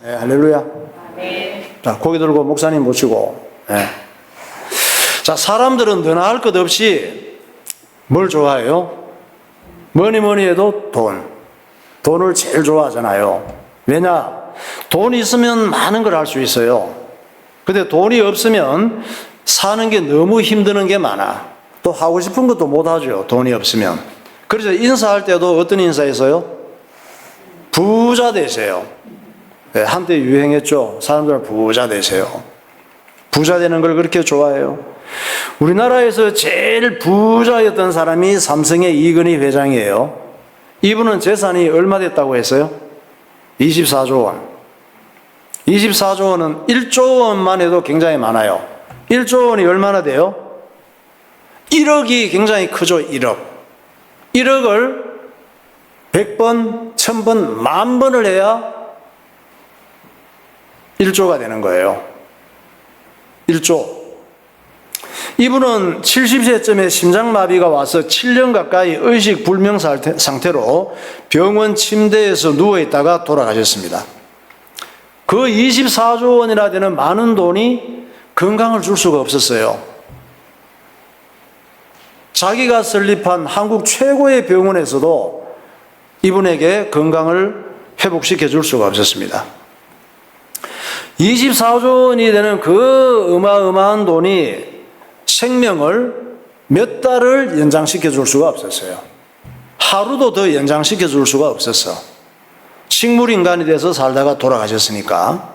네, 할렐루야. 자, 고개 들고 목사님 모시고. 네. 자, 사람들은 너나 할 것 없이 뭘 좋아해요? 뭐니 해도 돈. 돈을 제일 좋아하잖아요. 왜냐? 돈이 있으면 많은 걸 할 수 있어요. 근데 돈이 없으면 사는 게 너무 힘드는 게 많아. 또 하고 싶은 것도 못 하죠. 돈이 없으면. 그래서 인사할 때도 어떤 인사했어요? 부자 되세요. 네, 한때 유행했죠. 사람들은 부자 되세요. 부자 되는 걸 그렇게 좋아해요. 우리나라에서 제일 부자였던 사람이 삼성의 이건희 회장이에요. 이분은 재산이 얼마 됐다고 했어요? 24조 원. 24조 원은 1조 원만 해도 굉장히 많아요. 1조 원이 얼마나 돼요? 1억이 굉장히 크죠. 1억. 1억을 100번, 1000번, 10,000번을 해야 1조가 되는 거예요. 1조. 이분은 70세쯤에 심장마비가 와서 7년 가까이 의식불명 상태로 병원 침대에서 누워있다가 돌아가셨습니다. 그 24조 원이나 되는 많은 돈이 건강을 줄 수가 없었어요. 자기가 설립한 한국 최고의 병원에서도 이분에게 건강을 회복시켜 줄 수가 없었습니다. 24조 원이 되는 그 어마어마한 돈이 생명을 몇 달을 연장시켜 줄 수가 없었어요. 하루도 더 연장시켜 줄 수가 없었어. 식물인간이 돼서 살다가 돌아가셨으니까.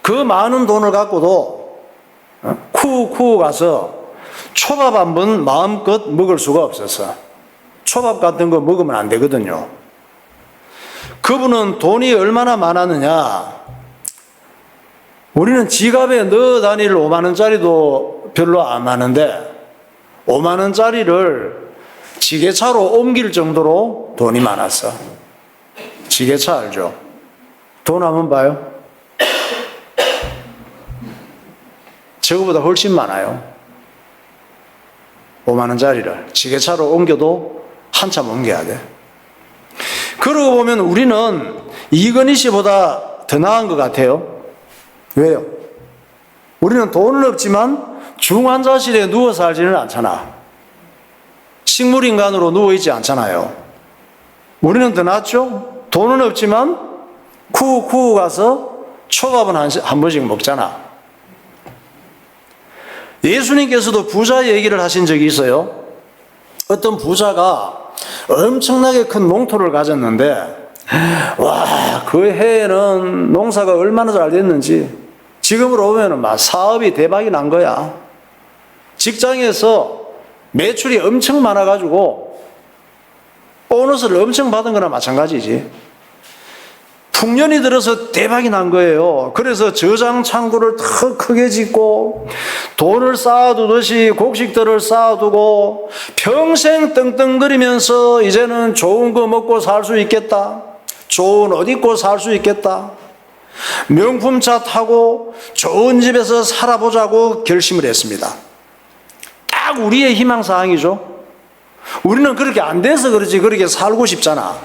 그 많은 돈을 갖고도 쿠 가서 초밥 한 번 마음껏 먹을 수가 없었어. 초밥 같은 거 먹으면 안 되거든요. 그분은 돈이 얼마나 많았느냐. 우리는 지갑에 넣어 다닐 5만 원짜리도 별로 안 많은데 5만 원짜리를 지게차로 옮길 정도로 돈이 많았어. 지게차 알죠? 돈 한번 봐요. 저거보다 훨씬 많아요. 5만 원짜리를 지게차로 옮겨도 한참 옮겨야 돼. 그러고 보면 우리는 이건희 씨보다 더 나은 것 같아요. 왜요? 우리는 돈은 없지만 중환자실에 누워 살지는 않잖아. 식물인간으로 누워있지 않잖아요. 우리는 더 낫죠? 돈은 없지만 쿠 가서 초밥은 한 번씩 먹잖아. 예수님께서도 부자 얘기를 하신 적이 있어요. 어떤 부자가 엄청나게 큰 농토를 가졌는데 와, 그 해에는 농사가 얼마나 잘 됐는지 지금으로 보면 막 사업이 대박이 난 거야. 직장에서 매출이 엄청 많아가지고 보너스를 엄청 받은 거나 마찬가지지. 풍년이 들어서 대박이 난 거예요. 그래서 저장 창고를 더 크게 짓고 돈을 쌓아두듯이 곡식들을 쌓아두고 평생 떵떵거리면서 이제는 좋은 거 먹고 살 수 있겠다. 좋은 옷 입고 살 수 있겠다. 명품차 타고 좋은 집에서 살아보자고 결심을 했습니다. 딱 우리의 희망사항이죠. 우리는 그렇게 안 돼서 그렇지 그렇게 살고 싶잖아.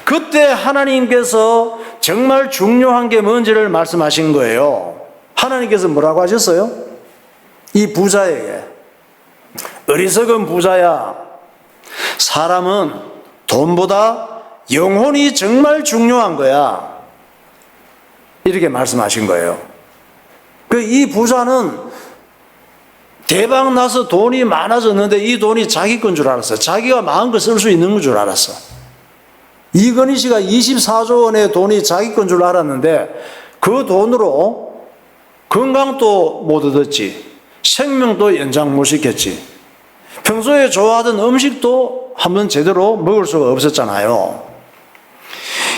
그때 하나님께서 정말 중요한 게 뭔지를 말씀하신 거예요. 하나님께서 뭐라고 하셨어요? 이 부자에게 어리석은 부자야, 사람은 돈보다 영혼이 정말 중요한 거야. 이렇게 말씀하신 거예요. 이 부자는 대박 나서 돈이 많아졌는데 이 돈이 자기 건 줄 알았어. 자기가 마음껏 쓸 수 있는 줄 알았어. 이건희 씨가 24조 원의 돈이 자기 건 줄 알았는데 그 돈으로 건강도 못 얻었지. 생명도 연장 못 시켰지. 평소에 좋아하던 음식도 한번 제대로 먹을 수가 없었잖아요.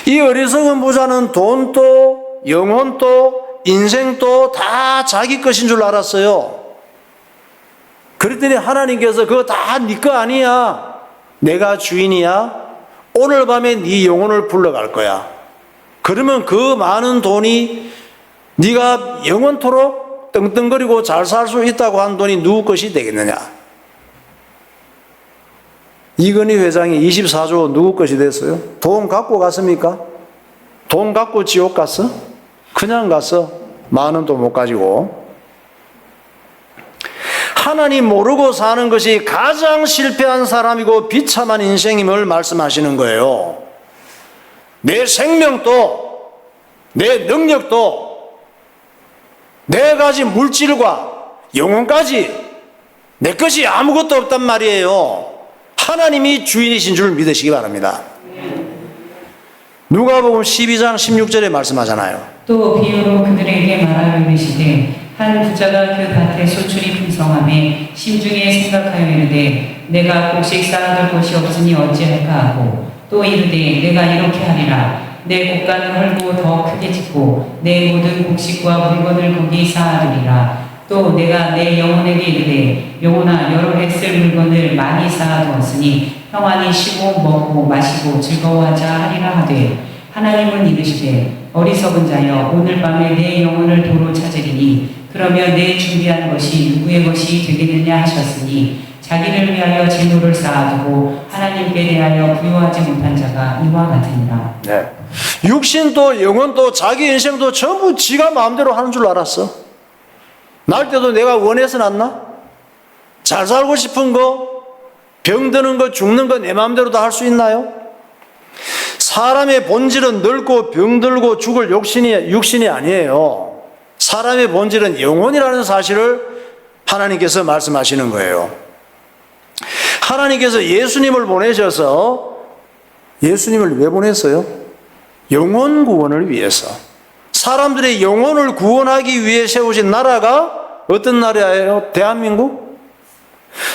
이 어리석은 부자는 돈도 영혼도 인생도 다 자기 것인 줄 알았어요. 그랬더니 하나님께서 그거 다 네 거 아니야. 내가 주인이야. 오늘 밤에 네 영혼을 불러갈 거야. 그러면 그 많은 돈이 네가 영원토록 떵떵거리고 잘 살 수 있다고 한 돈이 누구 것이 되겠느냐. 이건희 회장이 24조 누구 것이 됐어요? 돈 갖고 갔습니까? 돈 갖고 지옥 갔어? 그냥 갔어. 10,000원도 못 가지고. 하나님 모르고 사는 것이 가장 실패한 사람이고 비참한 인생임을 말씀하시는 거예요. 내 생명도, 내 능력도, 내 가진 물질과 영혼까지 내 것이 아무것도 없단 말이에요. 하나님이 주인이신 줄 믿으시기 바랍니다. 누가복음 12장 16절에 말씀하잖아요. 또 비유로 그들에게 말하여 이르시되 한 부자가 그 밭에 소출이 풍성함에 심중에 생각하여 이르되 내가 곡식 쌓아둘 곳이 없으니 어찌할까 하고 또 이르되 내가 이렇게 하리라 내 곡간을 헐고 더 크게 짓고 내 모든 곡식과 물건을 거기 쌓아두리라 또 내가 내 영혼에게 이르되 영혼아 여러 해 쓸 물건을 많이 쌓아두었으니 평안히 쉬고 먹고 마시고 즐거워하자 하리라 하되 하나님은 이르시되 어리석은 자여 오늘 밤에 내 영혼을 도로 찾으리니 그러면 내 준비한 것이 누구의 것이 되겠느냐 하셨으니 자기를 위하여 진노를 쌓아두고 하나님께 대하여 부요하지 못한 자가 이와 같으니라. 네. 육신도 영혼도 자기 인생도 전부 지가 마음대로 하는 줄 알았어. 날 때도 내가 원해서 났나? 잘 살고 싶은 거, 병드는 거, 죽는 거 내 마음대로 다 할 수 있나요? 사람의 본질은 늙고 병들고 죽을 육신이 아니에요. 사람의 본질은 영혼이라는 사실을 하나님께서 말씀하시는 거예요. 하나님께서 예수님을 보내셔서 예수님을 왜 보냈어요? 영혼 구원을 위해서. 사람들의 영혼을 구원하기 위해 세우신 나라가 어떤 나라예요? 대한민국?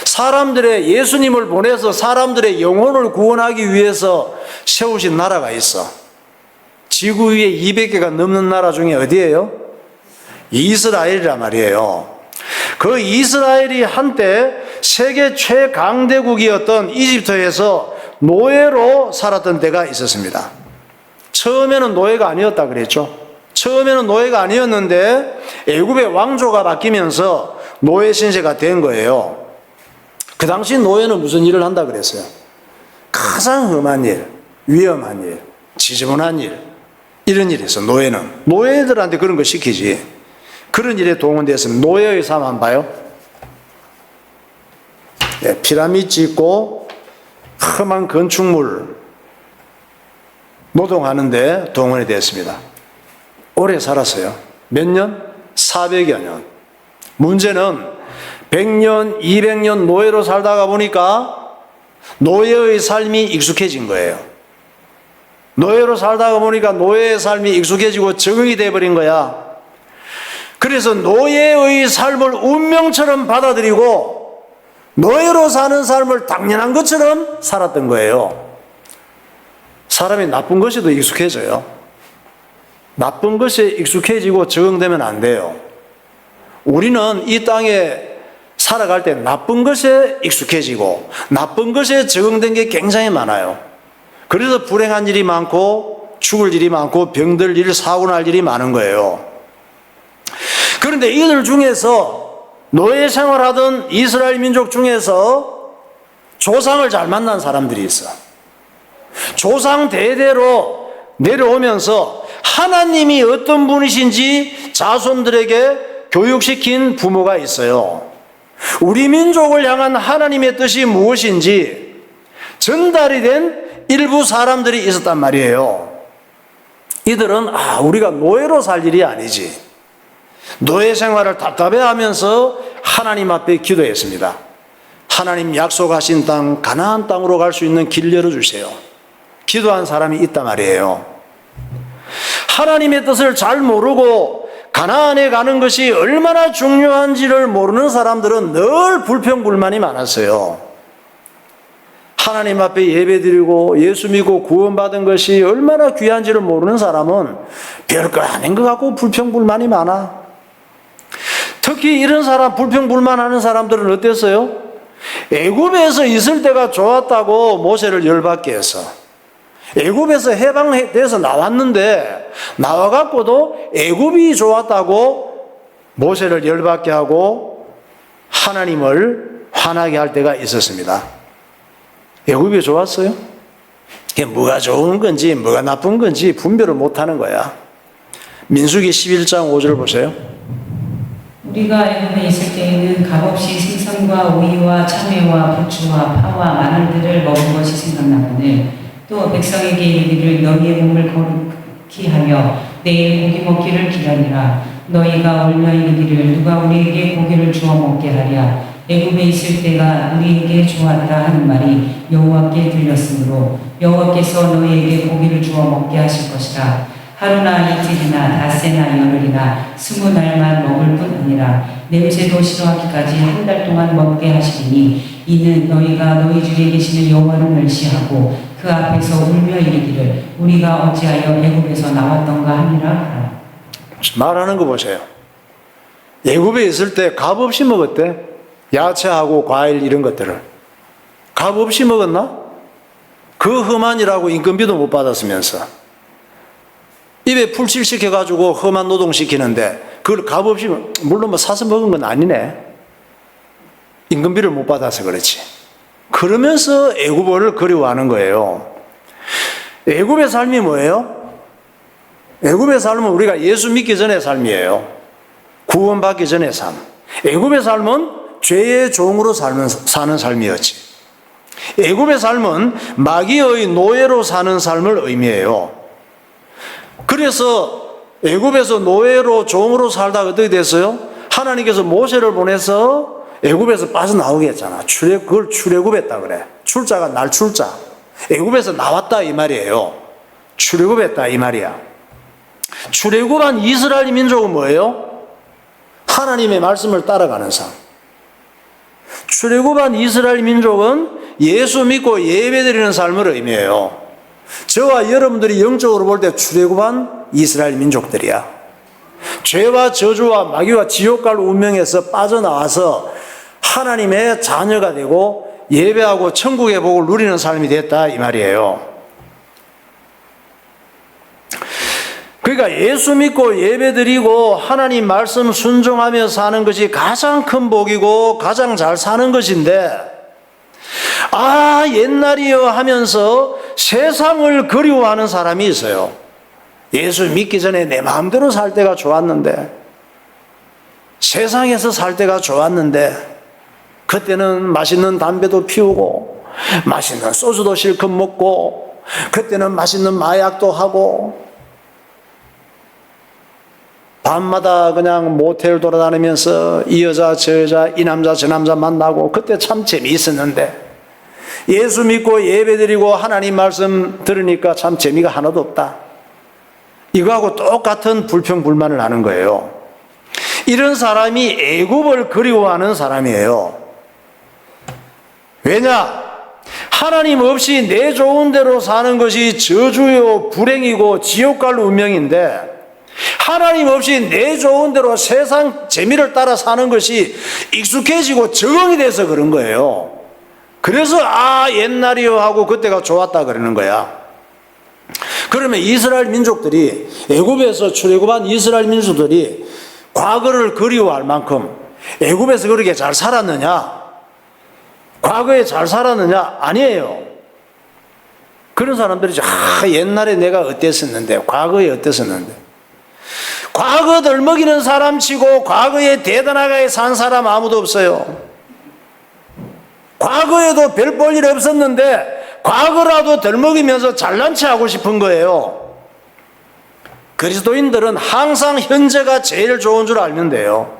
사람들의 예수님을 보내서 사람들의 영혼을 구원하기 위해서 세우신 나라가 있어. 지구 위에 200개가 넘는 나라 중에 어디예요? 이스라엘이란 말이에요. 그 이스라엘이 한때 세계 최강대국이었던 이집트에서 노예로 살았던 때가 있었습니다. 처음에는 노예가 아니었다 그랬죠. 처음에는 노예가 아니었는데 애굽의 왕조가 바뀌면서 노예 신세가 된 거예요. 그 당시 노예는 무슨 일을 한다 그랬어요? 가장 험한 일, 위험한 일, 지저분한 일, 이런 일에서 노예는 노예들한테 그런 거 시키지. 그런 일에 동원됐으면 노예의 삶 안 봐요? 네, 피라미드 짓고 험한 건축물 노동하는데 동원이 됐습니다. 오래 살았어요. 몇 년? 400여 년. 문제는 100년, 200년 노예로 살다가 보니까 노예의 삶이 익숙해진 거예요. 노예로 살다가 보니까 노예의 삶이 익숙해지고 적응이 돼버린 거야. 그래서 노예의 삶을 운명처럼 받아들이고 노예로 사는 삶을 당연한 것처럼 살았던 거예요. 사람이 나쁜 것에도 익숙해져요. 나쁜 것에 익숙해지고 적응되면 안 돼요. 우리는 이 땅에 살아갈 때 나쁜 것에 익숙해지고 나쁜 것에 적응된 게 굉장히 많아요. 그래서 불행한 일이 많고 죽을 일이 많고 병들 일, 사고 날 일이 많은 거예요. 그런데 이들 중에서 노예 생활하던 이스라엘 민족 중에서 조상을 잘 만난 사람들이 있어. 조상 대대로 내려오면서 하나님이 어떤 분이신지 자손들에게 교육시킨 부모가 있어요. 우리 민족을 향한 하나님의 뜻이 무엇인지 전달이 된 일부 사람들이 있었단 말이에요. 이들은 우리가 노예로 살 일이 아니지. 노예 생활을 답답해하면서 하나님 앞에 기도했습니다. 하나님 약속하신 땅 가나안 땅으로 갈 수 있는 길 열어주세요. 기도한 사람이 있단 말이에요. 하나님의 뜻을 잘 모르고 가나안에 가는 것이 얼마나 중요한지를 모르는 사람들은 늘 불평불만이 많았어요. 하나님 앞에 예배드리고 예수 믿고 구원받은 것이 얼마나 귀한지를 모르는 사람은 별거 아닌 것 같고 불평불만이 많아. 특히 이런 사람, 불평불만하는 사람들은 어땠어요? 애굽에서 있을 때가 좋았다고 모세를 열받게 했어. 애굽에서 해방돼서 나왔는데 나와갖고도 애굽이 좋았다고 모세를 열받게 하고 하나님을 화나게 할 때가 있었습니다. 애굽이 좋았어요? 이게 뭐가 좋은 건지 뭐가 나쁜 건지 분별을 못하는 거야. 민수기 11장 5절 보세요. 우리가 애굽에 있을 때에는 값없이 생선과 오이와 참외와 부추와 파와 마늘들을 먹은 것이 생각나거늘 또 백성에게 이르기를 너희의 몸을 거룩히 하며 내일 고기 먹기를 기다리라. 너희가 울며 이르기를 누가 우리에게 고기를 주어 먹게 하랴. 애굽에 있을 때가 우리에게 좋았다 하는 말이 여호와께 들렸으므로 여호와께서 너희에게 고기를 주어 먹게 하실 것이라. 하루나 이틀이나 닷새나 열흘이나 20날만 먹을 뿐 아니라 냄새도 싫어하기까지 한 달 동안 먹게 하시리니 이는 너희가 너희 중에 계시는 여호와를 멸시하고 그 앞에서 울며 이르기를 우리가 어찌하여 애굽에서 나왔던가 하니라 하라. 말하는 거 보세요. 애굽에 있을 때 값없이 먹었대. 야채하고 과일 이런 것들을 값없이 먹었나? 그 험한이라고 인건비도 못 받았으면서 입에 풀칠 시켜가지고 험한 노동 시키는데 그걸 값없이, 물론 뭐 사서 먹은 건 아니네. 임금비를 못 받아서 그렇지. 그러면서 애굽을 그리워하는 거예요. 애굽의 삶이 뭐예요? 애굽의 삶은 우리가 예수 믿기 전의 삶이에요. 구원받기 전의 삶. 애굽의 삶은 죄의 종으로 사는 삶이었지. 애굽의 삶은 마귀의 노예로 사는 삶을 의미해요. 그래서 애굽에서 노예로 종으로 살다가 어떻게 됐어요? 하나님께서 모세를 보내서 애굽에서 빠져나오게 했잖아. 그걸 출애굽했다 그래. 출자가 날 출자. 애굽에서 나왔다 이 말이에요. 출애굽했다 이 말이야. 출애굽한 이스라엘 민족은 뭐예요? 하나님의 말씀을 따라가는 삶. 출애굽한 이스라엘 민족은 예수 믿고 예배드리는 삶을 의미해요. 저와 여러분들이 영적으로 볼 때 출애굽한 이스라엘 민족들이야. 죄와 저주와 마귀와 지옥갈 운명에서 빠져나와서 하나님의 자녀가 되고 예배하고 천국의 복을 누리는 삶이 됐다 이 말이에요. 그러니까 예수 믿고 예배드리고 하나님 말씀 순종하며 사는 것이 가장 큰 복이고 가장 잘 사는 것인데, 아 옛날이여 하면서 세상을 그리워하는 사람이 있어요. 예수 믿기 전에 내 마음대로 살 때가 좋았는데, 세상에서 살 때가 좋았는데, 그때는 맛있는 담배도 피우고 맛있는 소주도 실컷 먹고 그때는 맛있는 마약도 하고 밤마다 그냥 모텔 돌아다니면서 이 여자 저 여자 이 남자 저 남자 만나고 그때 참 재미있었는데, 예수 믿고 예배드리고 하나님 말씀 들으니까 참 재미가 하나도 없다. 이거하고 똑같은 불평불만을 하는 거예요. 이런 사람이 애굽을 그리워하는 사람이에요. 왜냐? 하나님 없이 내 좋은 대로 사는 것이 저주요 불행이고 지옥갈 운명인데, 하나님 없이 내 좋은 대로 세상 재미를 따라 사는 것이 익숙해지고 적응이 돼서 그런 거예요. 그래서 아 옛날이요 하고 그때가 좋았다 그러는 거야. 그러면 이스라엘 민족들이, 애굽에서 출애굽한 이스라엘 민족들이 과거를 그리워할 만큼 애굽에서 그렇게 잘 살았느냐? 과거에 잘 살았느냐? 아니에요. 그런 사람들이 옛날에 내가 어땠었는데, 과거에 어땠었는데, 과거 덜먹이는 사람 치고 과거에 대단하게 산 사람 아무도 없어요. 과거에도 별 볼 일 없었는데 과거라도 덜먹이면서 잘난 체 하고 싶은 거예요. 그리스도인들은 항상 현재가 제일 좋은 줄 알면 돼요.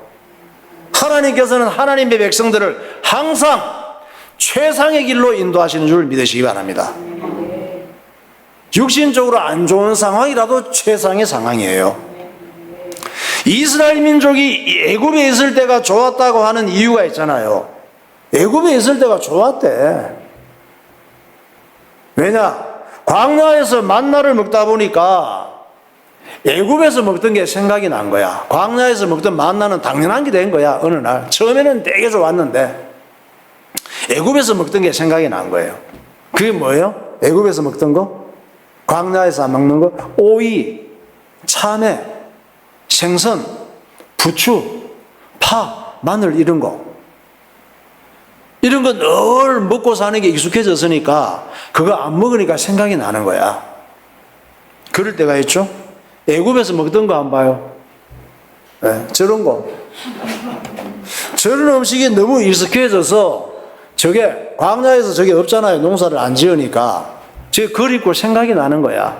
하나님께서는 하나님의 백성들을 항상 최상의 길로 인도하시는 줄 믿으시기 바랍니다. 육신적으로 안 좋은 상황이라도 최상의 상황이에요. 이스라엘 민족이 애굽에 있을 때가 좋았다고 하는 이유가 있잖아요. 애굽에 있을 때가 좋았대. 왜냐? 광야에서 만나를 먹다 보니까 애굽에서 먹던 게 생각이 난 거야. 광야에서 먹던 만나는 당연한 게 된 거야. 어느 날 처음에는 되게 좋았는데 애굽에서 먹던 게 생각이 난 거예요. 그게 뭐예요? 애굽에서 먹던 거? 광야에서 안 먹는 거? 오이, 참외, 생선, 부추, 파, 마늘 이런 거. 이런 거 늘 먹고 사는 게 익숙해졌으니까 그거 안 먹으니까 생각이 나는 거야. 그럴 때가 있죠. 애굽에서 먹던 거 안 봐요. 네, 저런 거. 저런 음식이 너무 익숙해져서 저게 광야에서 저게 없잖아요. 농사를 안 지으니까. 저게 그립고 생각이 나는 거야.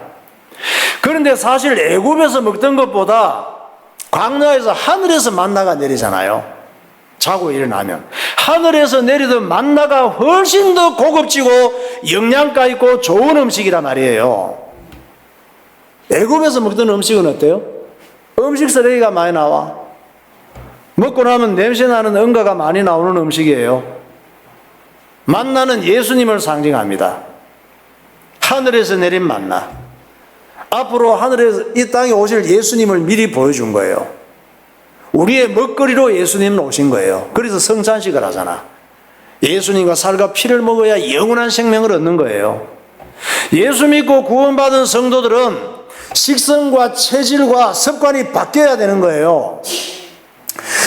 그런데 사실 애굽에서 먹던 것보다 광야에서 하늘에서 만나가 내리잖아요. 자고 일어나면 하늘에서 내리던 만나가 훨씬 더 고급지고 영양가 있고 좋은 음식이란 말이에요. 애굽에서 먹던 음식은 어때요? 음식 쓰레기가 많이 나와. 먹고 나면 냄새나는 응가가 많이 나오는 음식이에요. 만나는 예수님을 상징합니다. 하늘에서 내린 만나. 앞으로 하늘에서 이 땅에 오실 예수님을 미리 보여준 거예요. 우리의 먹거리로 예수님은 오신 거예요. 그래서 성찬식을 하잖아. 예수님과 살과 피를 먹어야 영원한 생명을 얻는 거예요. 예수 믿고 구원받은 성도들은 식성과 체질과 습관이 바뀌어야 되는 거예요.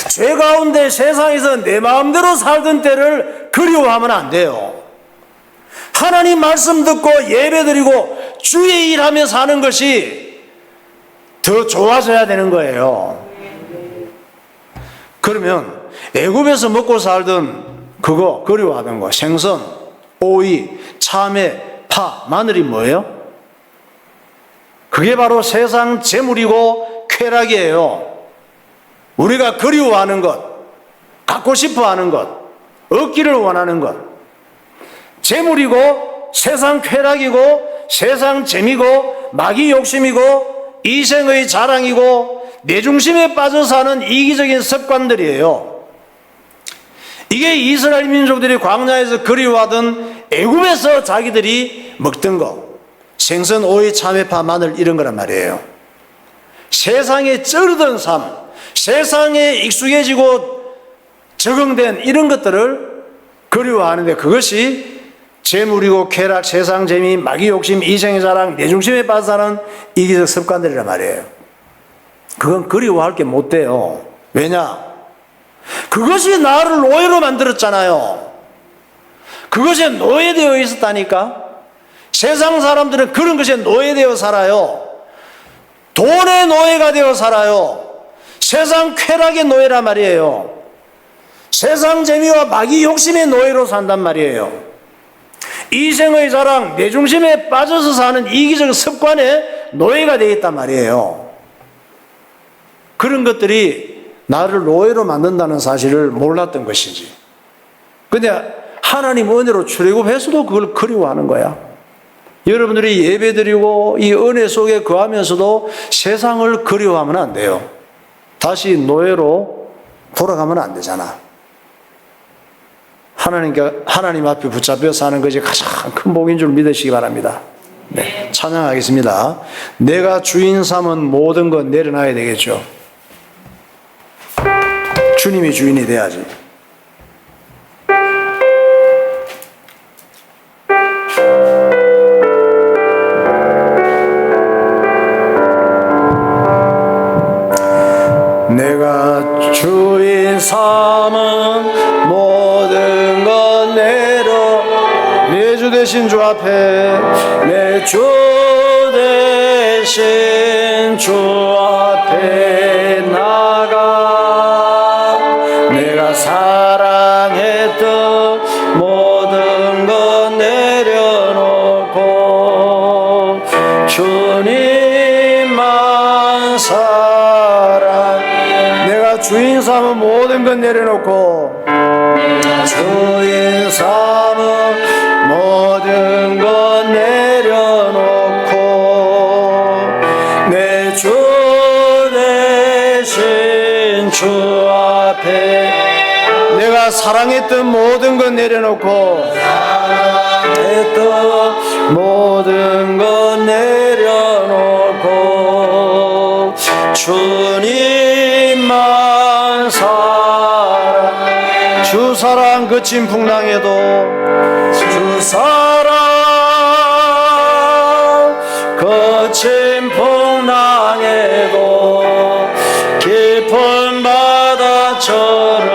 죄 가운데 세상에서 내 마음대로 살던 때를 그리워하면 안 돼요. 하나님 말씀 듣고 예배드리고 주의 일하며 사는 것이 더 좋아져야 되는 거예요. 그러면 애굽에서 먹고 살던 그거 그리워하던 거 생선, 오이, 참외, 파, 마늘이 뭐예요? 그게 바로 세상 재물이고 쾌락이에요. 우리가 그리워하는 것, 갖고 싶어 하는 것, 얻기를 원하는 것. 재물이고 세상 쾌락이고 세상 재미고 마귀 욕심이고 이생의 자랑이고 내 중심에 빠져 사는 이기적인 습관들이에요. 이게 이스라엘 민족들이 광야에서 그리워하던 애굽에서 자기들이 먹던 거, 생선, 오이, 참외파, 마늘 이런 거란 말이에요. 세상에 쩌르던 삶, 세상에 익숙해지고 적응된 이런 것들을 그리워하는데 그것이 재물이고 쾌락, 세상 재미, 마귀 욕심, 이생의 자랑, 내 중심에 빠져 사는 이기적 습관들이란 말이에요. 그건 그리워할 게 못 돼요. 왜냐? 그것이 나를 노예로 만들었잖아요. 그것에 노예되어 있었다니까. 세상 사람들은 그런 것에 노예되어 살아요. 돈의 노예가 되어 살아요. 세상 쾌락의 노예란 말이에요. 세상 재미와 마귀 욕심의 노예로 산단 말이에요. 이생의 자랑, 내 중심에 빠져서 사는 이기적 습관의 노예가 되어 있단 말이에요. 그런 것들이 나를 노예로 만든다는 사실을 몰랐던 것이지. 근데 하나님 은혜로 출애굽해서도 그걸 그리워하는 거야. 여러분들이 예배드리고 이 은혜 속에 거하면서도 세상을 그리워하면 안 돼요. 다시 노예로 돌아가면 안 되잖아. 하나님 앞에 붙잡혀 사는 것이 가장 큰 복인 줄 믿으시기 바랍니다. 네, 찬양하겠습니다. 내가 주인 삼은 모든 것 내려놔야 되겠죠. 주님이 주인이 돼야지. 내가 주인 삼은 모든 것 내 주 대신 주 앞에 내 주 대신 주 앞에 나가 내가 사랑했던 모든 것 내려놓고 주님만 내가 주인 삼은 모든 것 내려놓고 주인 삼은 모든 것 내려놓고 내 주 대신 주 앞에 내가 사랑했던 모든 것 내려놓고 사랑했던 모든 것 내려놓고 주님만 주 사랑 거친 풍랑에도 주 사랑 거친 풍랑에도 깊은 바다처럼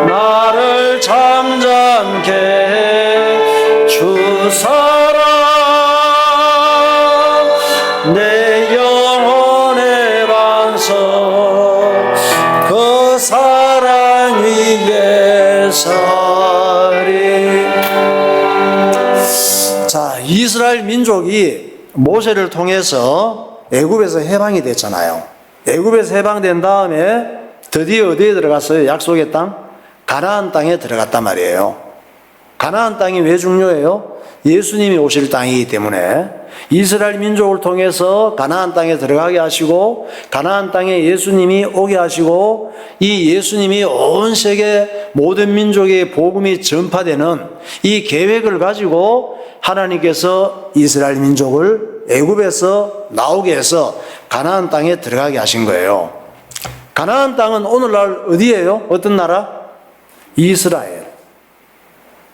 나를 잠 이스라엘 민족이 모세를 통해서 애굽에서 해방이 됐잖아요. 애굽에서 해방된 다음에 드디어 어디에 들어갔어요? 약속의 땅? 가나안 땅에 들어갔단 말이에요. 가나안 땅이 왜 중요해요? 예수님이 오실 땅이기 때문에 이스라엘 민족을 통해서 가나안 땅에 들어가게 하시고 가나안 땅에 예수님이 오게 하시고 이 예수님이 온 세계 모든 민족의 복음이 전파되는 이 계획을 가지고 하나님께서 이스라엘 민족을 애굽에서 나오게 해서 가나안 땅에 들어가게 하신 거예요. 가나안 땅은 오늘날 어디예요? 어떤 나라? 이스라엘.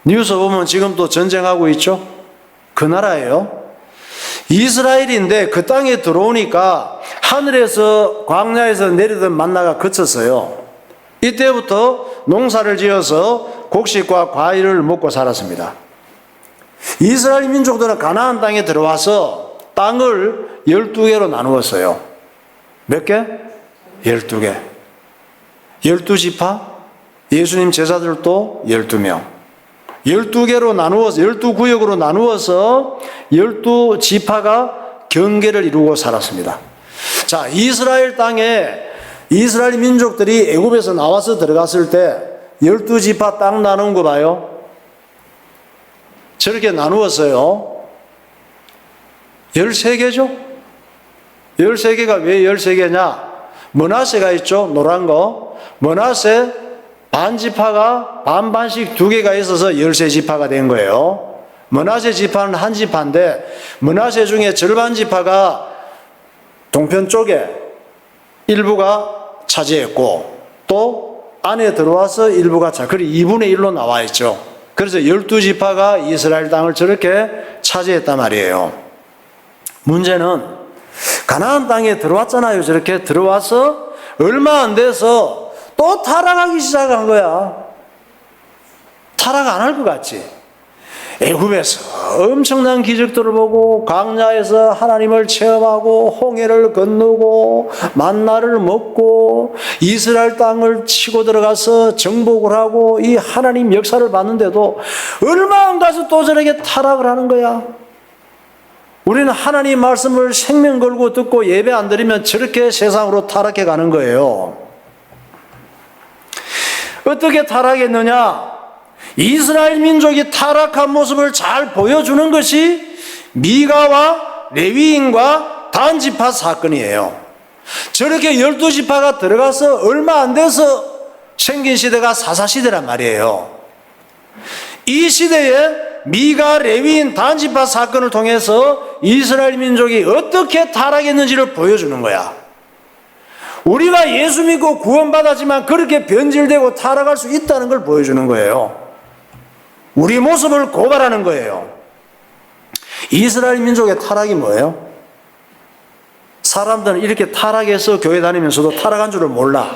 뉴스 보면 지금도 전쟁하고 있죠? 그 나라예요. 이스라엘인데 그 땅에 들어오니까 하늘에서 광야에서 내리던 만나가 그쳤어요. 이때부터 농사를 지어서 곡식과 과일을 먹고 살았습니다. 이스라엘 민족들은 가나안 땅에 들어와서 땅을 12개로 나누었어요. 몇 개? 12개. 12지파? 예수님 제자들도 12명. 12개로 나누어서 12구역으로 나누어서 12지파가 경계를 이루고 살았습니다. 자, 이스라엘 땅에 이스라엘 민족들이 애굽에서 나와서 들어갔을 때 12지파 땅 나눈 거 봐요. 저렇게 나누었어요. 13개죠? 13개가 왜 13개냐? 므낫세가 있죠? 노란 거. 므낫세 반지파가 반반씩 2개가 있어서 13지파가 된 거예요. 므낫세 지파는 한 지파인데 므낫세 중에 절반 지파가 동편 쪽에 일부가 차지했고 또 안에 들어와서 일부가 그리 2분의 1로 나와 있죠. 그래서 12지파가 이스라엘 땅을 저렇게 차지했단 말이에요. 문제는 가나안 땅에 들어왔잖아요. 저렇게 들어와서 얼마 안 돼서 또 타락하기 시작한 거야. 타락 안 할 것 같지? 애굽에서 엄청난 기적들을 보고 광야에서 하나님을 체험하고 홍해를 건너고 만나를 먹고 이스라엘 땅을 치고 들어가서 정복을 하고 이 하나님 역사를 봤는데도 얼마 안 가서 또 저렇게 타락을 하는 거야. 우리는 하나님 말씀을 생명 걸고 듣고 예배 안 드리면 저렇게 세상으로 타락해 가는 거예요. 어떻게 타락했느냐? 이스라엘 민족이 타락한 모습을 잘 보여주는 것이 미가와 레위인과 단지파 사건이에요. 저렇게 12지파가 들어가서 얼마 안 돼서 생긴 시대가 사사시대란 말이에요. 이 시대에 미가, 레위인, 단지파 사건을 통해서 이스라엘 민족이 어떻게 타락했는지를 보여주는 거야. 우리가 예수 믿고 구원받았지만 그렇게 변질되고 타락할 수 있다는 걸 보여주는 거예요. 우리 모습을 고발하는 거예요. 이스라엘 민족의 타락이 뭐예요? 사람들은 이렇게 타락해서 교회 다니면서도 타락한 줄을 몰라.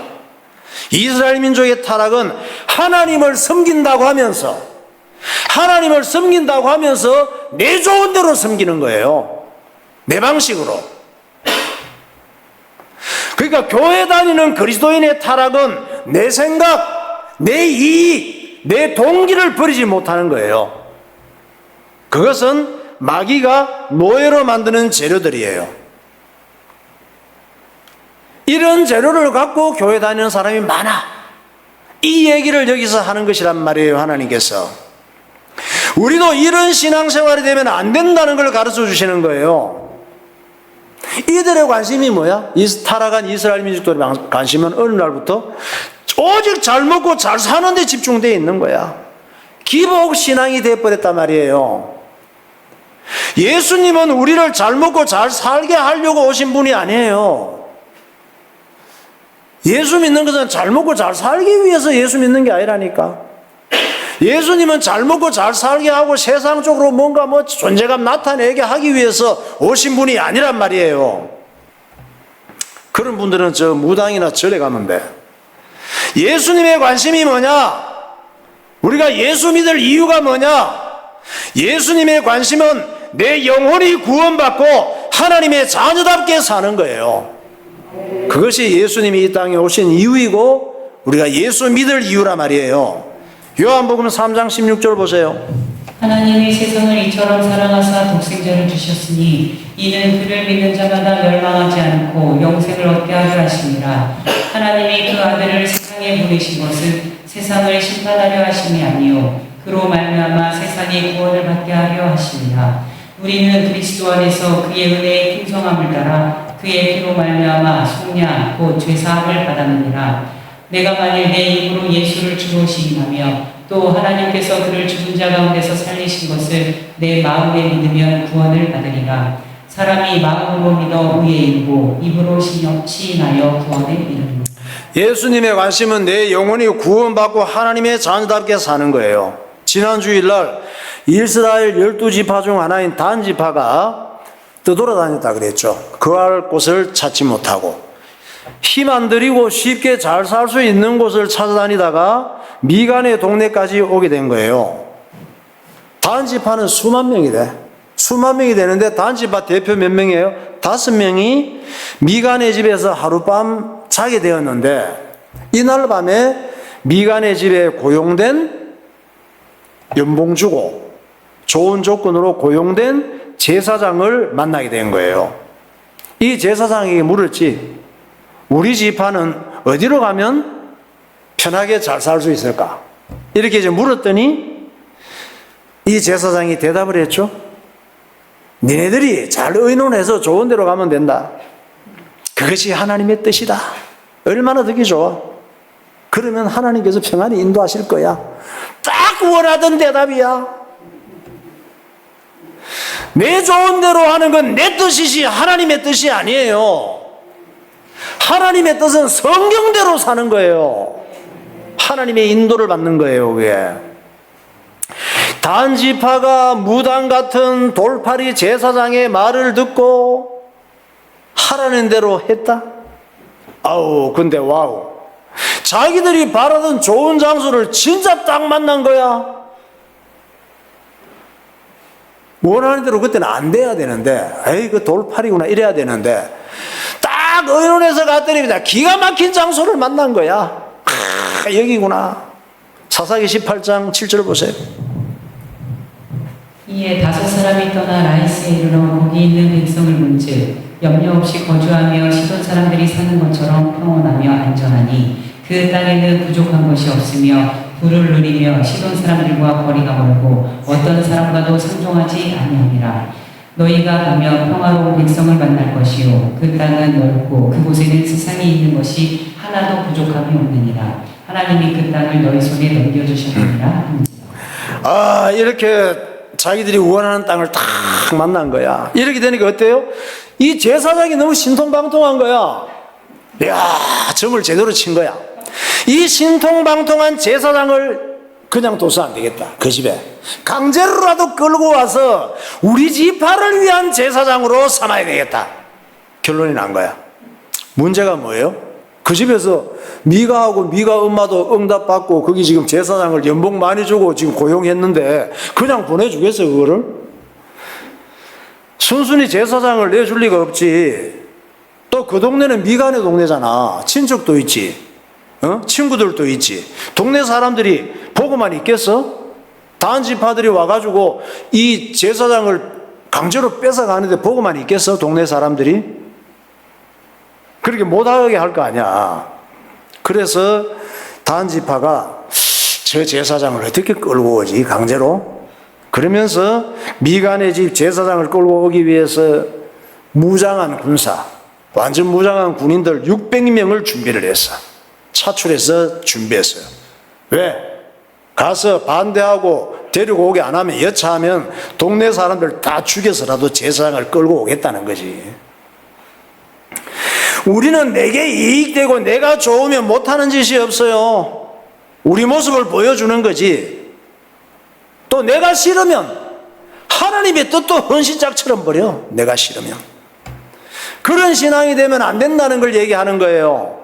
이스라엘 민족의 타락은 하나님을 섬긴다고 하면서 내 좋은 대로 섬기는 거예요. 내 방식으로. 그러니까 교회 다니는 그리스도인의 타락은 내 생각, 내 이익, 내 동기를 버리지 못하는 거예요. 그것은 마귀가 노예로 만드는 재료들이에요. 이런 재료를 갖고 교회 다니는 사람이 많아. 이 얘기를 여기서 하는 것이란 말이에요. 하나님께서 우리도 이런 신앙생활이 되면 안 된다는 걸 가르쳐 주시는 거예요. 이들의 관심이 뭐야? 타락한 이스라엘 민족들의 관심은 어느 날부터 오직 잘 먹고 잘 사는 데 집중되어 있는 거야. 기복 신앙이 되어버렸단 말이에요. 예수님은 우리를 잘 먹고 잘 살게 하려고 오신 분이 아니에요. 예수 믿는 것은 잘 먹고 잘 살기 위해서 예수 믿는 게 아니라니까. 예수님은 잘 먹고 잘 살게 하고 세상적으로 뭔가 존재감 나타내게 하기 위해서 오신 분이 아니란 말이에요. 그런 분들은 저 무당이나 절에 가면 돼. 예수님의 관심이 뭐냐? 우리가 예수 믿을 이유가 뭐냐? 예수님의 관심은 내 영혼이 구원받고 하나님의 자녀답게 사는 거예요. 그것이 예수님이 이 땅에 오신 이유이고 우리가 예수 믿을 이유란 말이에요. 요한복음 3장 16절 보세요. 하나님이 세상을 이처럼 사랑하사 독생자를 주셨으니 이는 그를 믿는 자마다 멸망하지 않고 영생을 얻게 하려 하심이라. 하나님이 그 아들을 세상에 보내신 것은 세상을 심판하려 하심이 아니요 그로 말미암아 세상의 구원을 받게 하려 하심이라. 우리는 그리스도 안에서 그의 은혜의 풍성함을 따라 그의 피로 말미암아 속량 곧 죄사함을 받았느니라. 내가 만일 내 입으로 예수를 주로 시인하며 또 하나님께서 그를 죽은 자 가운데서 살리신 것을 내 마음에 믿으면 구원을 받으리라. 사람이 마음으로 믿어 의에 이르고 입으로 시인하여 구원에 이르는. 예수님의 관심은 내 영혼이 구원받고 하나님의 자녀답게 사는 거예요. 지난 주일날 이스라엘 12지파 중 하나인 단 지파가 떠돌아다녔다 그랬죠. 거할 곳을 찾지 못하고 힘 안 들이고 쉽게 잘 살 수 있는 곳을 찾아다니다가 미간의 동네까지 오게 된 거예요. 단 지파는 수만 명이 돼. 수만 명이 되는데 단 지파 대표 몇 명이에요? 5명이 미간의 집에서 하룻밤 자게 되었는데 이날 밤에 미간의 집에 고용된 연봉 주고 좋은 조건으로 고용된 제사장을 만나게 된 거예요. 이 제사장에게 물었지. 우리 지파는 어디로 가면 편하게 잘 살 수 있을까? 이렇게 이제 물었더니 이 제사장이 대답을 했죠. 니네들이 잘 의논해서 좋은 데로 가면 된다. 그것이 하나님의 뜻이다. 얼마나 듣기 좋아. 그러면 하나님께서 평안히 인도하실 거야. 딱 원하던 대답이야. 내 좋은 대로 하는 건 내 뜻이지 하나님의 뜻이 아니에요. 하나님의 뜻은 성경대로 사는 거예요. 하나님의 인도를 받는 거예요. 그게 단 지파가 무당 같은 돌팔이 제사장의 말을 듣고 하라는 대로 했다. 아우 근데 와우, 자기들이 바라던 좋은 장소를 진짜 딱 만난 거야. 원하는 대로 그때는 안 돼야 되는데, 에이 그 돌팔이구나 이래야 되는데 딱 의논해서 갔더니 기가 막힌 장소를 만난 거야. 여기구나. 사사기 18장 7절 보세요. 이에 5사람이 떠나 라이스에 이르러 거기 있는 백성을 문즉 염려 없이 거주하며 시돈 사람들이 사는 것처럼 평온하며 안전하니 그 땅에는 부족한 것이 없으며 부를 누리며 시돈 사람들과 거리가 멀고 어떤 사람과도 상종하지 아니하니라. 너희가 가면 평화로운 백성을 만날 것이요 그 땅은 넓고 그곳에는 세상에 있는 것이 하나도 부족함이 없느니라. 하나님이 그 땅을 너희 손에 넘겨주셨느니라. 이렇게 자기들이 원하는 땅을 딱 만난 거야. 이렇게 되니까 어때요? 이 제사장이 너무 신통방통한 거야. 이야, 점을 제대로 친 거야. 이 신통방통한 제사장을 그냥 둬서 안 되겠다. 그 집에 강제로라도 끌고 와서 우리 지파를 위한 제사장으로 삼아야 되겠다. 결론이 난 거야. 문제가 뭐예요? 그 집에서 미가하고 미가 엄마도 응답받고 거기 지금 제사장을 연봉 많이 주고 지금 고용했는데 그냥 보내주겠어 그거를? 순순히 제사장을 내줄 리가 없지. 또 그 동네는 미간의 동네잖아. 친척도 있지, 친구들도 있지. 동네 사람들이 보고만 있겠어? 단 지파들이 와가지고 이 제사장을 강제로 뺏어가는데 보고만 있겠어? 동네 사람들이? 그렇게 못하게 할 거 아니야. 그래서 단 지파가 저 제사장을 어떻게 끌고 오지 강제로? 그러면서 미간의 집 제사장을 끌고 오기 위해서 무장한 군사, 완전 무장한 군인들 600명을 준비를 했어. 차출해서 준비했어요. 왜? 가서 반대하고 데리고 오게 안 하면, 여차하면 동네 사람들 다 죽여서라도 제사장을 끌고 오겠다는 거지. 우리는 내게 이익되고 내가 좋으면 못하는 짓이 없어요. 우리 모습을 보여주는 거지. 또 내가 싫으면 하나님의 뜻도 헌신짝처럼 버려. 내가 싫으면. 그런 신앙이 되면 안 된다는 걸 얘기하는 거예요.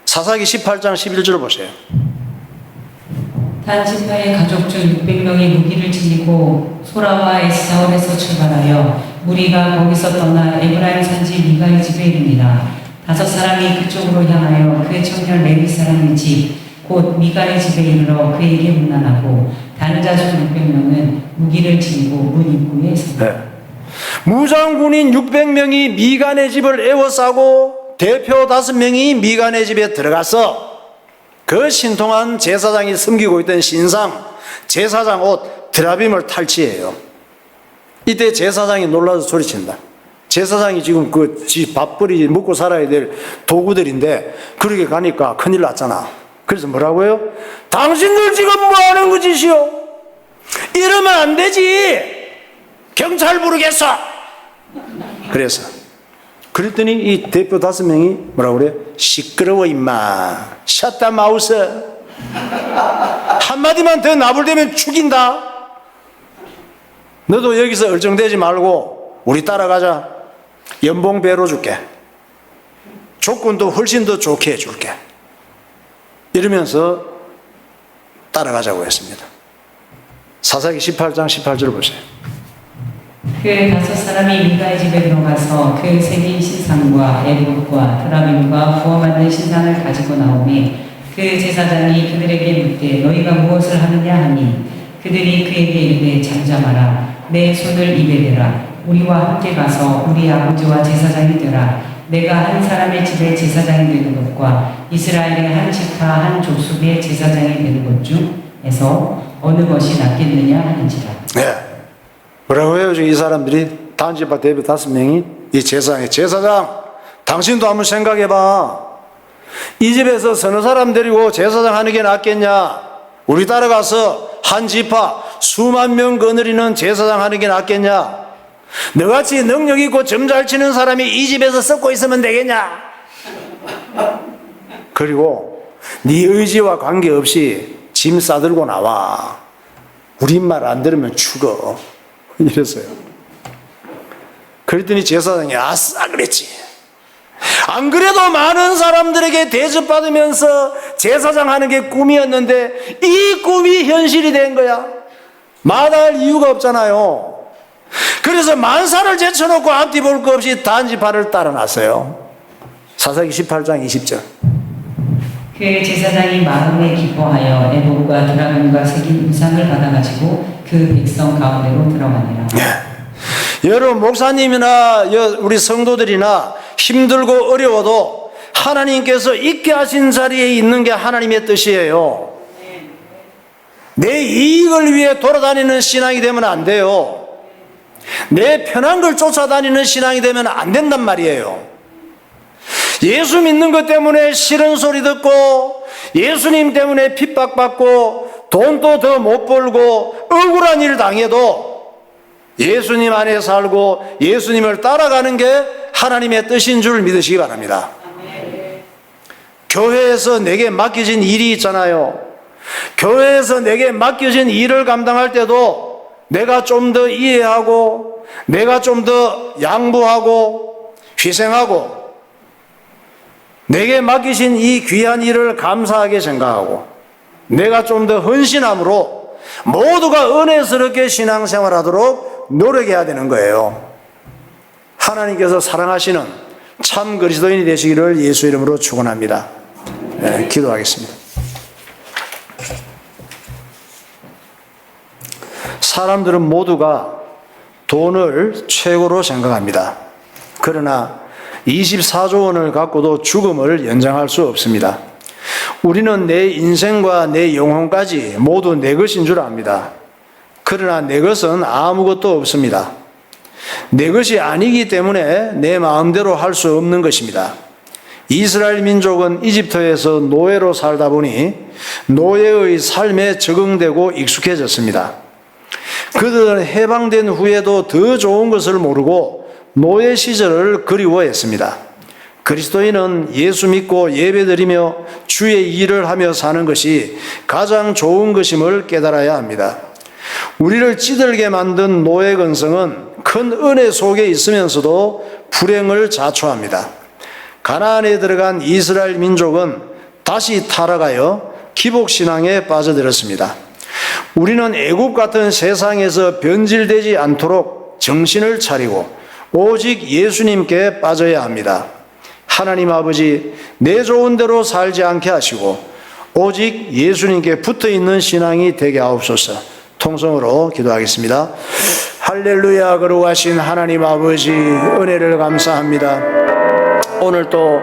사사기 18장 11절 보세요. 단 지파의 가족 중 600명이 무기를 지니고 소라와 에스타올에서 출발하여 무리가 거기서 떠나 에브라임 산지 미가의 집에 이르니라. 5사람이 그쪽으로 향하여 그 청년 레위 사람의 집 곧 미간의 집에 이르러 그에게 문안하고 다른 자손 600명은 무기를 지니고 문 입구에 섰다. 네. 무장군인 600명이 미간의 집을 에워싸고 대표 5명이 미간의 집에 들어가서 그 신통한 제사장이 섬기고 있던 신상 제사장 옷 드라빔을 탈취해요. 이때 제사장이 놀라서 소리친다. 제사장이 지금 그 밥벌이 먹고 살아야 될 도구들인데 그렇게 가니까 큰일 났잖아. 그래서 뭐라고요? 당신들 지금 뭐 하는 거짓이요? 이러면 안 되지. 경찰 부르겠어. 그랬더니 이 대표 5명이 뭐라고 그래? 시끄러워 임마. 샷다 마우스. 한마디만 더 나불대면 죽인다. 너도 여기서 얼쩡대지 말고 우리 따라가자. 연봉 배로 줄게. 조건도 훨씬 더 좋게 해줄게. 이러면서 따라가자고 했습니다. 사사기 18장 18절 보세요. 그 5사람이 미가의 집에 들어가서 그 새긴 신상과 에봇과 드라빔과 부어 만든 신상을 가지고 나오매 그 제사장이 그들에게 묻되 너희가 무엇을 하느냐 하니 그들이 그에게 이르되 잠잠하라. 내 손을 입에 대라. 우리와 함께 가서 우리 아버지와 제사장이 되라. 내가 한 사람의 집에 제사장이 되는 것과 이스라엘의 한 지파 한 족속의 제사장이 되는 것 중에서 어느 것이 낫겠느냐 하는지라. 네. 뭐라고 해요? 지금 이 사람들이 단지파 대표 5명이 이 제사장 당신도 한번 생각해봐. 이 집에서 서너 사람 데리고 제사장 하는 게 낫겠냐? 우리 따라가서 한 지파 수만 명 거느리는 제사장 하는 게 낫겠냐? 너같이 능력 있고 점 잘 치는 사람이 이 집에서 썩고 있으면 되겠냐? 그리고 네 의지와 관계없이 짐 싸들고 나와. 우리 말 안 들으면 죽어. 이랬어요. 그랬더니 제사장이 아싸 그랬지. 안 그래도 많은 사람들에게 대접받으면서 제사장 하는 게 꿈이었는데 이 꿈이 현실이 된 거야. 마다할 이유가 없잖아요. 그래서 만사를 제쳐놓고 앞뒤 볼 거 없이 단지파를 따라 났어요. 사사기 18장 20절. 그 제사장이 마음에 기뻐하여 에봇과 드라빔과 새긴 우상을 받아가지고 그 백성 가운데로 들어가니라. 여러분 목사님이나 우리 성도들이나 힘들고 어려워도 하나님께서 있게 하신 자리에 있는 게 하나님의 뜻이에요. 내 이익을 위해 돌아다니는 신앙이 되면 안 돼요. 내 편한 걸 쫓아다니는 신앙이 되면 안 된단 말이에요. 예수 믿는 것 때문에 싫은 소리 듣고 예수님 때문에 핍박받고 돈도 더 못 벌고 억울한 일 당해도 예수님 안에 살고 예수님을 따라가는 게 하나님의 뜻인 줄 믿으시기 바랍니다. 교회에서 내게 맡겨진 일이 있잖아요. 교회에서 내게 맡겨진 일을 감당할 때도 내가 좀 더 이해하고 내가 좀 더 양보하고 희생하고 내게 맡기신 이 귀한 일을 감사하게 생각하고 내가 좀 더 헌신함으로 모두가 은혜스럽게 신앙생활하도록 노력해야 되는 거예요. 하나님께서 사랑하시는 참 그리스도인이 되시기를 예수 이름으로 축원합니다. 네, 기도하겠습니다. 사람들은 모두가 돈을 최고로 생각합니다. 그러나 24조 원을 갖고도 죽음을 연장할 수 없습니다. 우리는 내 인생과 내 영혼까지 모두 내 것인 줄 압니다. 그러나 내 것은 아무것도 없습니다. 내 것이 아니기 때문에 내 마음대로 할 수 없는 것입니다. 이스라엘 민족은 이집트에서 노예로 살다 보니 노예의 삶에 적응되고 익숙해졌습니다. 그들은 해방된 후에도 더 좋은 것을 모르고 노예 시절을 그리워했습니다. 그리스도인은 예수 믿고 예배드리며 주의 일을 하며 사는 것이 가장 좋은 것임을 깨달아야 합니다. 우리를 찌들게 만든 노예 근성은 큰 은혜 속에 있으면서도 불행을 자초합니다. 가나안에 들어간 이스라엘 민족은 다시 타락하여 기복신앙에 빠져들었습니다. 우리는 애굽 같은 세상에서 변질되지 않도록 정신을 차리고 오직 예수님께 빠져야 합니다. 하나님 아버지, 내 좋은 대로 살지 않게 하시고 오직 예수님께 붙어있는 신앙이 되게 하옵소서. 통성으로 기도하겠습니다. 할렐루야. 거룩하신 하나님 아버지, 은혜를 감사합니다. 오늘 또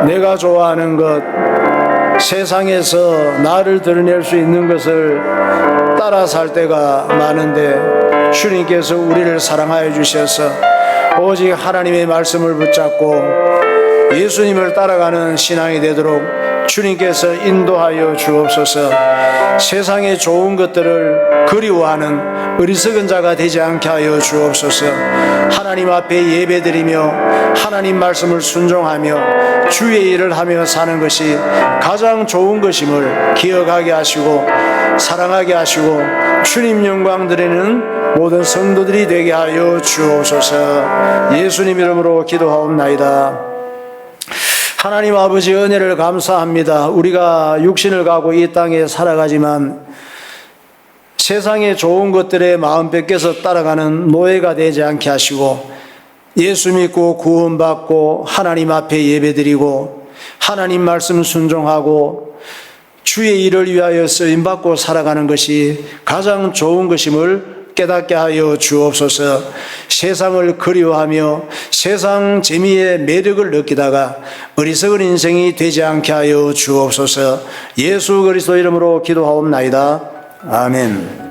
내가 좋아하는 것, 세상에서 나를 드러낼 수 있는 것을 따라 살 때가 많은데 주님께서 우리를 사랑하여 주셔서 오직 하나님의 말씀을 붙잡고 예수님을 따라가는 신앙이 되도록 주님께서 인도하여 주옵소서. 세상의 좋은 것들을 그리워하는 어리석은 자가 되지 않게 하여 주옵소서. 하나님 앞에 예배드리며 하나님 말씀을 순종하며 주의 일을 하며 사는 것이 가장 좋은 것임을 기억하게 하시고 사랑하게 하시고 주님 영광 드리는 모든 성도들이 되게 하여 주옵소서. 예수님 이름으로 기도하옵나이다. 하나님 아버지, 은혜를 감사합니다. 우리가 육신을 가고 이 땅에 살아가지만 세상의 좋은 것들에 마음 뺏겨서 따라가는 노예가 되지 않게 하시고 예수 믿고 구원받고 하나님 앞에 예배드리고 하나님 말씀 순종하고 주의 일을 위하여 쓰임받고 살아가는 것이 가장 좋은 것임을 깨닫게 하여 주옵소서. 세상을 그리워하며 세상 재미의 매력을 느끼다가 어리석은 인생이 되지 않게 하여 주옵소서. 예수 그리스도 이름으로 기도하옵나이다. 아멘.